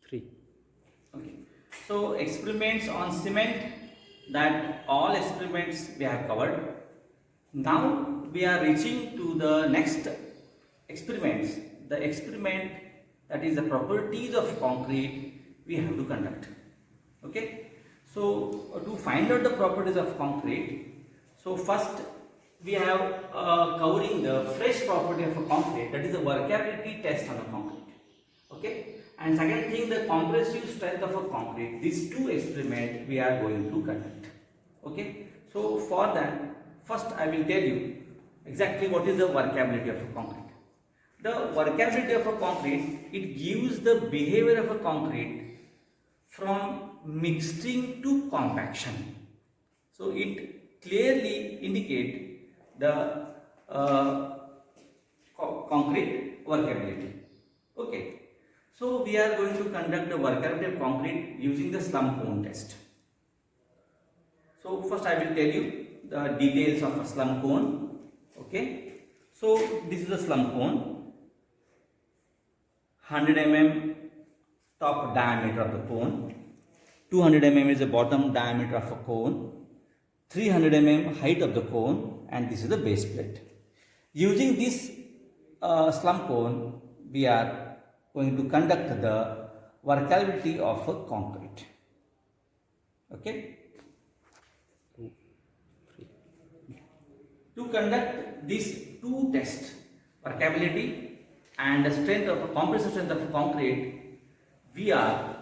3. Okay. So experiments on cement, that all experiments we have covered. Now we are reaching to the next experiments. The experiment, that is the properties of concrete, we have to conduct. Okay. So to find out the properties of concrete, so first we have covering the fresh property of a concrete, that is the workability test on a concrete. Okay. And second thing, the compressive strength of a concrete. These two experiments we are going to conduct. Okay. So for that, first I will tell you exactly what is the workability of a concrete. The workability of a concrete, it gives the behavior of a concrete from mixing to compaction. So it clearly indicate the concrete workability. Okay. So we are going to conduct the workability of concrete using the slump cone test. So first I will tell you the details of a slump cone. Okay. So this is a slump cone. 100 mm top diameter of the cone. 200 mm is the bottom diameter of a cone. 300 mm height of the cone, and this is the base plate. Using this slump cone, we are going to conduct the workability of a concrete. Okay. 2, 3. To conduct these two tests, workability and the strength of a compressive strength of a concrete, we are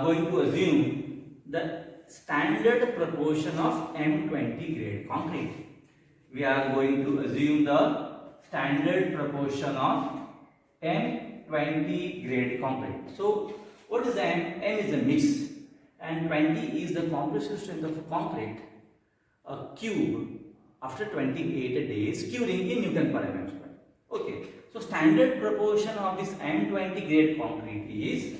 going to assume the standard proportion of M20 grade concrete. We are going to assume the standard proportion of M20 grade concrete. So what is M? M is the mix and 20 is the compressive strength of a concrete, a cube after 28 days curing in Newton per mm square. Okay. So standard proportion of this M20 grade concrete is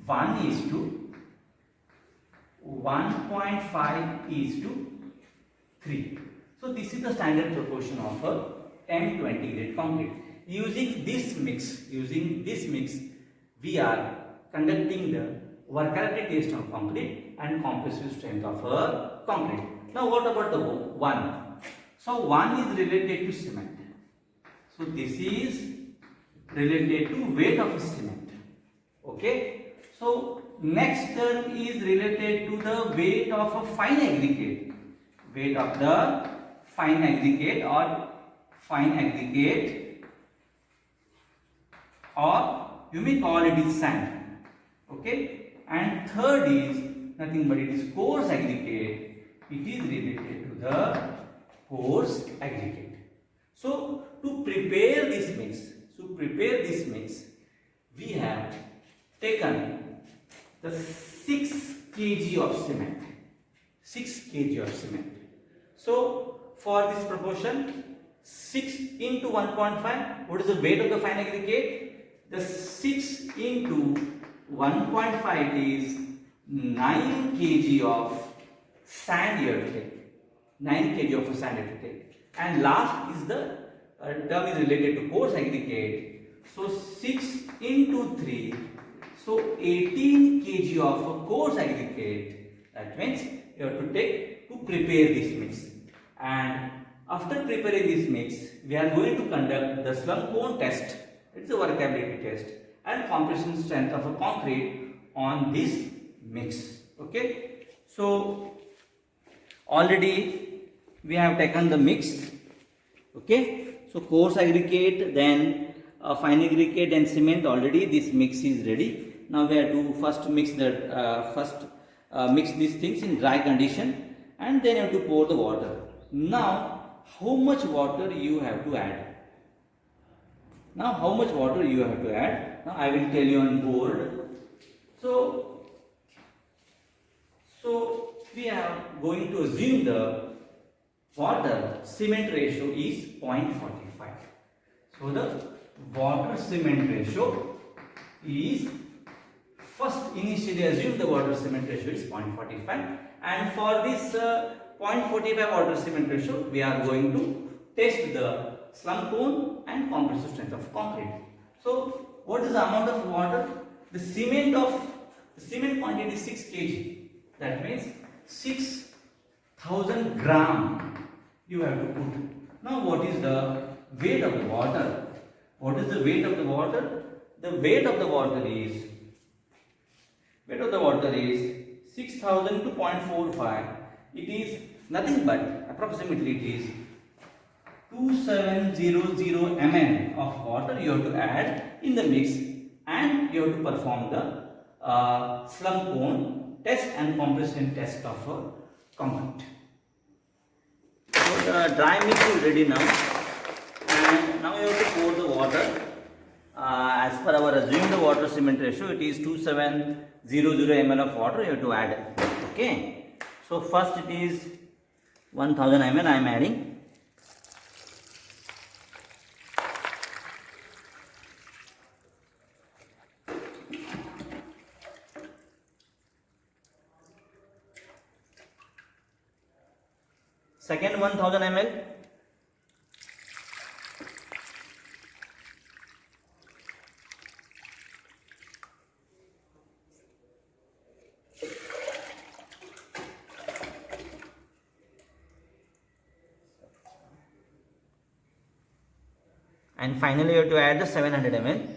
1:1.5:3. So this is the standard proportion of a M20 grade concrete. Using this mix, we are conducting the workability test of concrete and compressive strength of a concrete. Now what about the 1? So 1 is related to cement. So this is related to weight of cement. Okay. So next term is related to the weight of a fine aggregate. Weight of the fine aggregate or you may call it is sand. Okay. And third is nothing but it is coarse aggregate. It is related to the coarse aggregate. So to prepare this mix, we have taken the 6 kg of cement. 6 kg of cement. So for this proportion, 6 into 1.5, what is the weight of the fine aggregate? The 6 into 1.5 is 9 kg of sand you have to take. 9 kg of sand you have to take. And last is the term is related to coarse aggregate. So 6 into 3, so 18 kg of a coarse aggregate. That means you have to take to prepare this mix. And after preparing this mix, we are going to conduct the slump cone test. It's a workability test and compression strength of a concrete on this mix. Okay. So already we have taken the mix. Okay. So coarse aggregate, then fine aggregate and cement. Already this mix is ready. Now we have to first mix these things in dry condition, and then you have to pour the water. Now how much water you have to add? Now I will tell you on board. So we are going to assume the water cement ratio is 0.45. So the water cement ratio is, first initially assume the water cement ratio is 0.45, and for this 0.45 water cement ratio we are going to test the slump cone and compressive strength of concrete. So what is the amount of water? the cement quantity is 6 kg. That means 6,000 gram you have to put. Now what is the weight of the water? What is the weight of the water? The weight of the water is 6,000 to 0.45. It is nothing but approximately it is 2700 ml of water you have to add in the mix, and you have to perform the slump cone test and compression test of concrete. So the dry mix is ready now, and now you have to pour the water. As per our assumed water cement ratio, it is 2700 ml of water you have to add. Okay, so first it is 1000 ml I am adding. Second 1000 ml. And finally you have to add the 700 ml.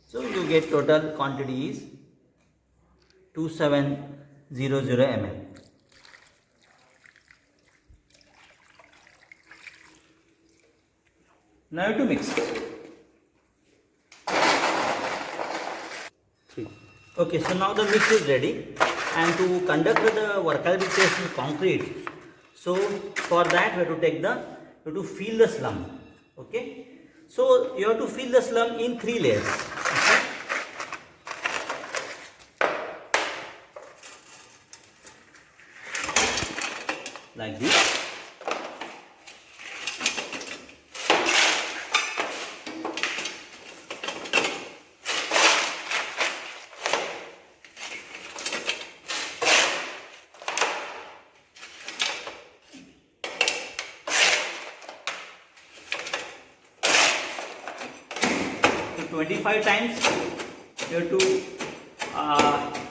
So you get total quantity is 2700 ml. Now you have to mix. 3. Okay, so now the mix is ready, and to conduct the workability test in concrete, so for that we have to fill the slump. Okay, so you have to fill the slump in 3 layers. Okay? Like this. So 25 times you have to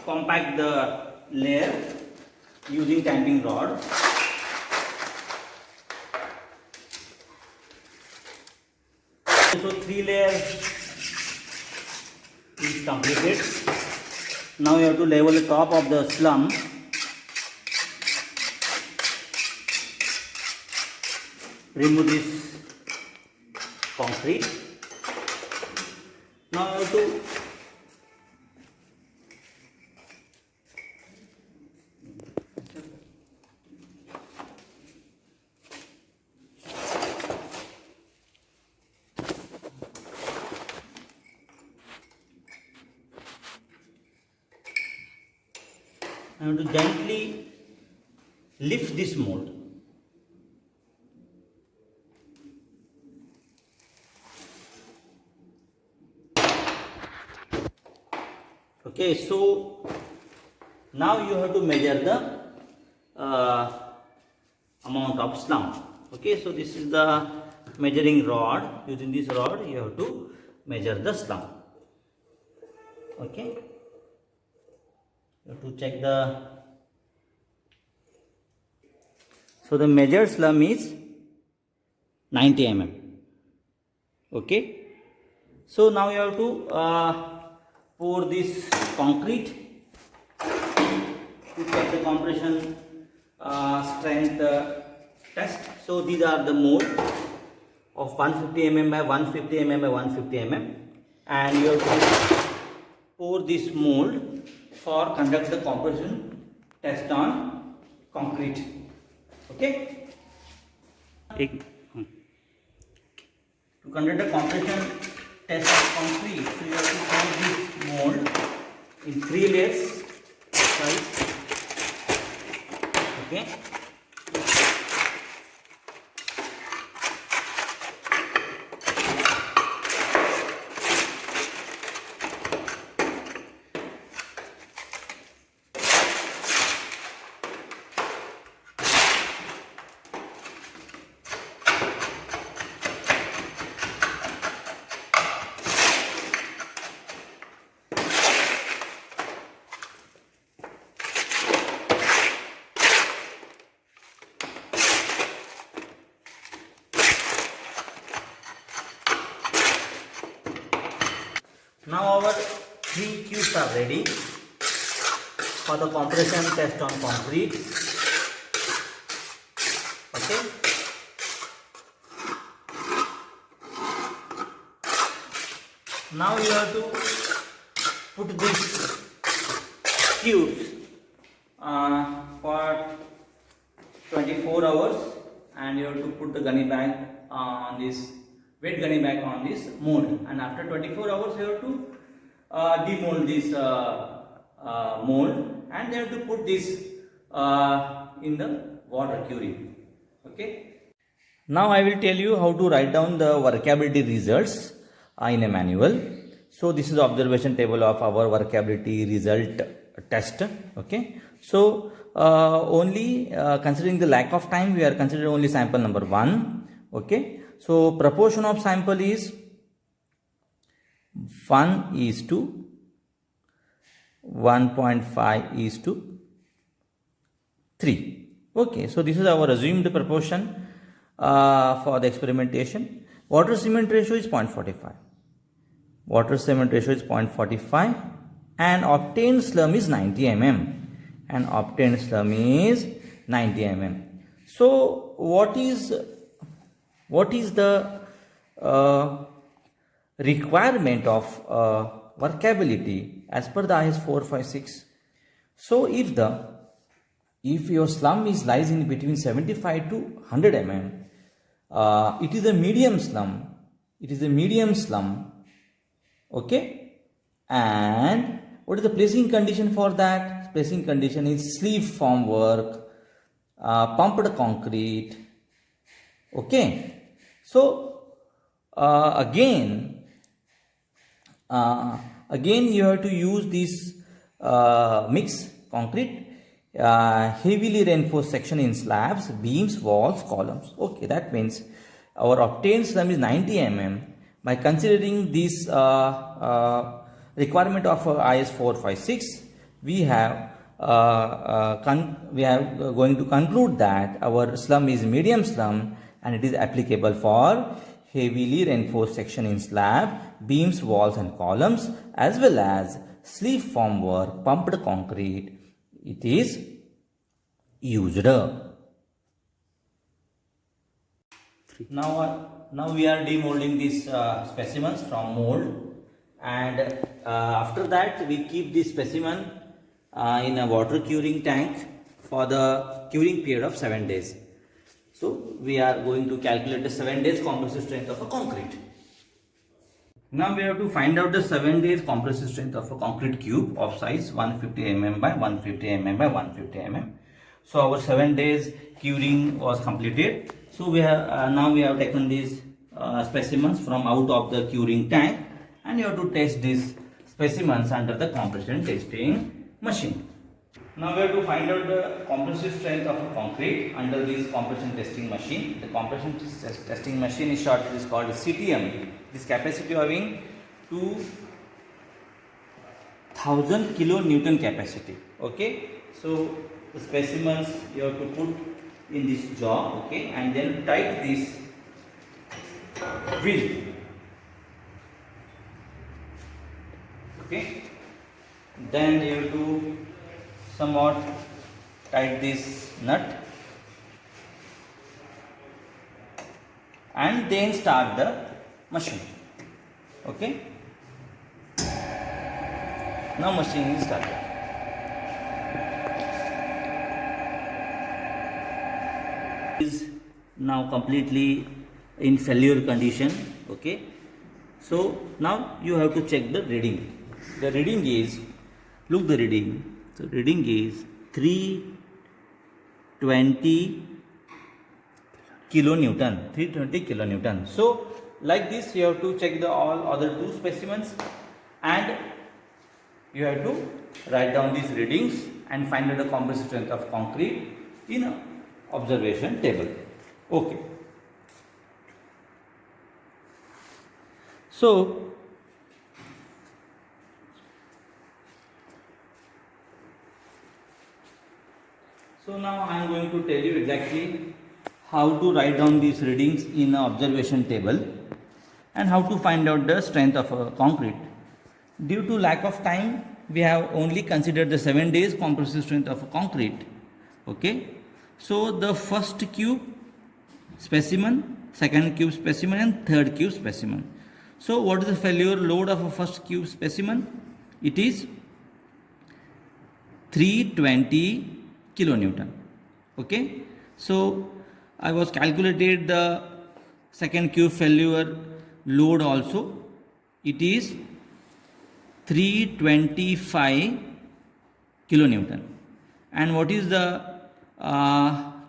compact the layer using tamping rod. So 3 layers is completed. Now you have to level the top of the slump. Remove this concrete. Now you have to gently lift this mold. Okay, so now you have to measure the amount of slump. Okay, so this is the measuring rod. Using this rod you have to measure the slump. Okay, you have to check the, so the measured slump is 90 mm. Okay, so now you have to pour this concrete to check the compression strength test. So these are the mold of 150 mm by 150 mm by 150 mm, and you have to pour this mold for conduct the compression test on concrete. Okay. To conduct the compression test of concrete, so you have to pour this mold in 3 layers. Okay. our 3 cubes are ready for the compression test on concrete. Okay. Now you have to put these cubes for 24 hours, and you have to put the gunny bag on this wet gunny bag on this mold, and after 24 hours you have to demold this mold, and you have to put this in the water curing. Okay. Now I will tell you how to write down the workability results in a manual. So this is the observation table of our workability result test. Okay. So only considering the lack of time, we are considering only sample number 1. Okay. So proportion of sample is 1:1.5:3. Okay. So this is our assumed proportion for the experimentation. Water cement ratio is 0.45. Water cement ratio is 0.45, and obtained slum is 90 mm. And obtained slum is 90 mm. So what is the requirement of workability as per the IS 456? So if your slum lies in between 75 to 100 mm, it is a medium slum. Okay. And what is the placing condition for that? Placing condition is sleeve form work, pumped concrete. Okay. So again you have to use this mixed concrete, heavily reinforced section in slabs, beams, walls, columns. Okay, that means our obtained slum is 90 mm. By considering this requirement of IS 456, we are going to conclude that our slum is medium slum, and it is applicable for heavily reinforced section in slab, beams, walls and columns, as well as sleeve form work, pumped concrete. It is used. Now we are demolding these specimens from mold, and after that we keep this specimen in a water curing tank for the curing period of 7 days. So we are going to calculate the 7 days compressive strength of a concrete. Now we have to find out the 7 days compressive strength of a concrete cube of size 150 mm by 150 mm by 150 mm. So our 7 days curing was completed. So we have now we have taken these specimens from out of the curing tank, and you have to test these specimens under the compression testing machine. Now we have to find out the compressive strength of a concrete under this compression testing machine. The compression testing machine is called CTM. This capacity having 2000 kilonewton capacity. Okay, so the specimens you have to put in this jar, okay, and then tight this wheel. Okay, then you have to somewhat tight this nut, and then start the machine. Okay, now machine is started. Is now completely in failure condition. Okay, so now you have to check the reading. The reading is, look the reading. So reading is 320 kilonewton. 320 kilonewton. So like this you have to check the all other two specimens, and you have to write down these readings and find out the compressive strength of concrete in a observation table. Okay. So now I am going to tell you exactly how to write down these readings in an observation table and how to find out the strength of a concrete. due to lack of time, we have only considered the 7 days compressive strength of a concrete. Okay, so the first cube specimen, second cube specimen, and third cube specimen. So what is the failure load of a first cube specimen? It is 320 kilonewton. Okay, so I was calculated the second cube failure load also. It is 325 kilonewton. And what is the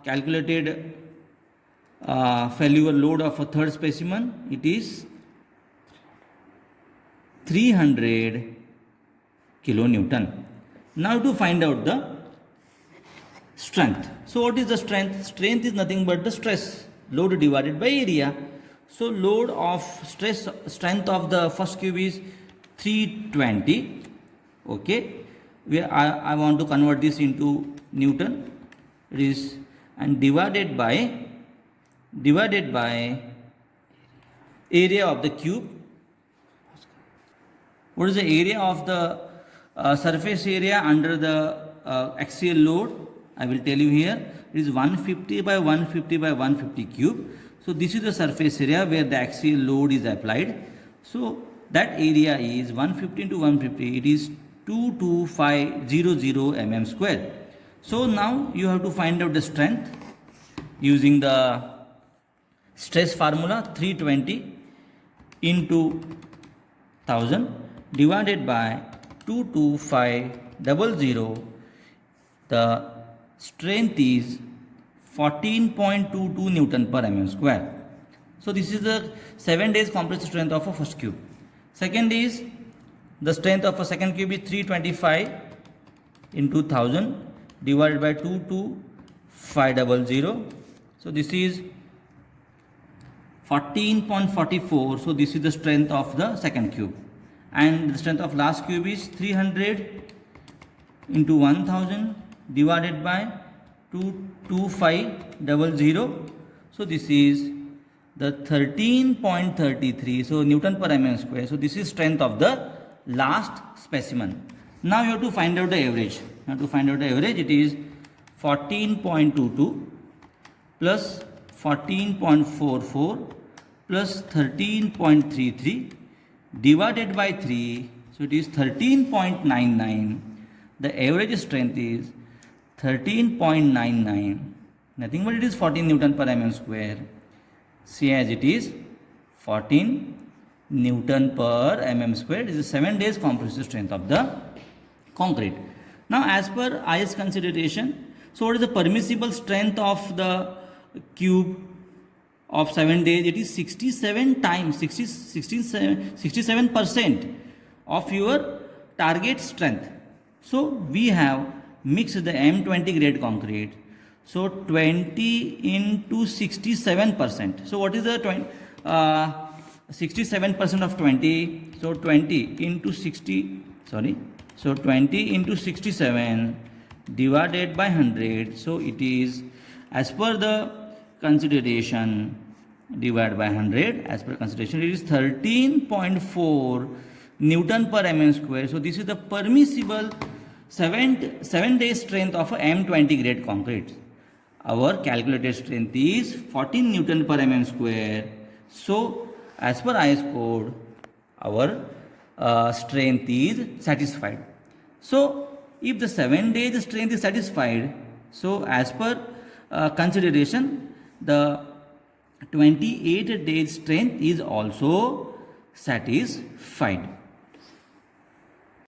calculated failure load of a third specimen? It is 300 kilonewton. Now to find out the strength. So what is the strength? Strength is nothing but the stress load divided by area. So load of strength of the first cube is 320. Okay, I want to convert this into Newton. It is, and divided by area of the cube. What is the area of the surface area under the axial load? I will tell you here. It is 150 by 150 by 150 cube. So this is the surface area where the axial load is applied. So that area is 150 into 150. It is 22500 mm square. So now you have to find out the strength using the stress formula 320 into 1000 divided by 22500. The strength is 14.22 Newton per mm square. So this is the 7 days compressive strength of a first cube. Second is the strength of a second cube is 325 into 1000 divided by 22500. So this is 14.44. So this is the strength of the second cube. And the strength of last cube is 300 into 1000 divided by 22500. So this is the 13.33. So Newton per mm square. So this is strength of the last specimen. Now you have to find out the average. Now to find out the average, it is 14.22 plus 14.44 plus 13.33 divided by 3. So it is 13.99. The average strength is 13.99. Nothing but it is 14 Newton per mm square. See, as it is 14 Newton per mm square. It is the 7 days compressive strength of the concrete. Now as per IS consideration, so what is the permissible strength of the cube of 7 days? It is 67 times 67% of your target strength. So we have mixed the M20 grade concrete. So 20 into 67%. So what is the 67% of 20? So 20 into 67 divided by 100. So it is, as per the consideration, divided by 100. As per consideration, it is 13.4 Newton per mm square. So this is the permissible 7 day strength of a M20 grade concrete. Our calculated strength is 14 Newton per mm square. So as per IS code, our strength is satisfied. So if the 7 days strength is satisfied, so as per consideration, the 28 days strength is also satisfied.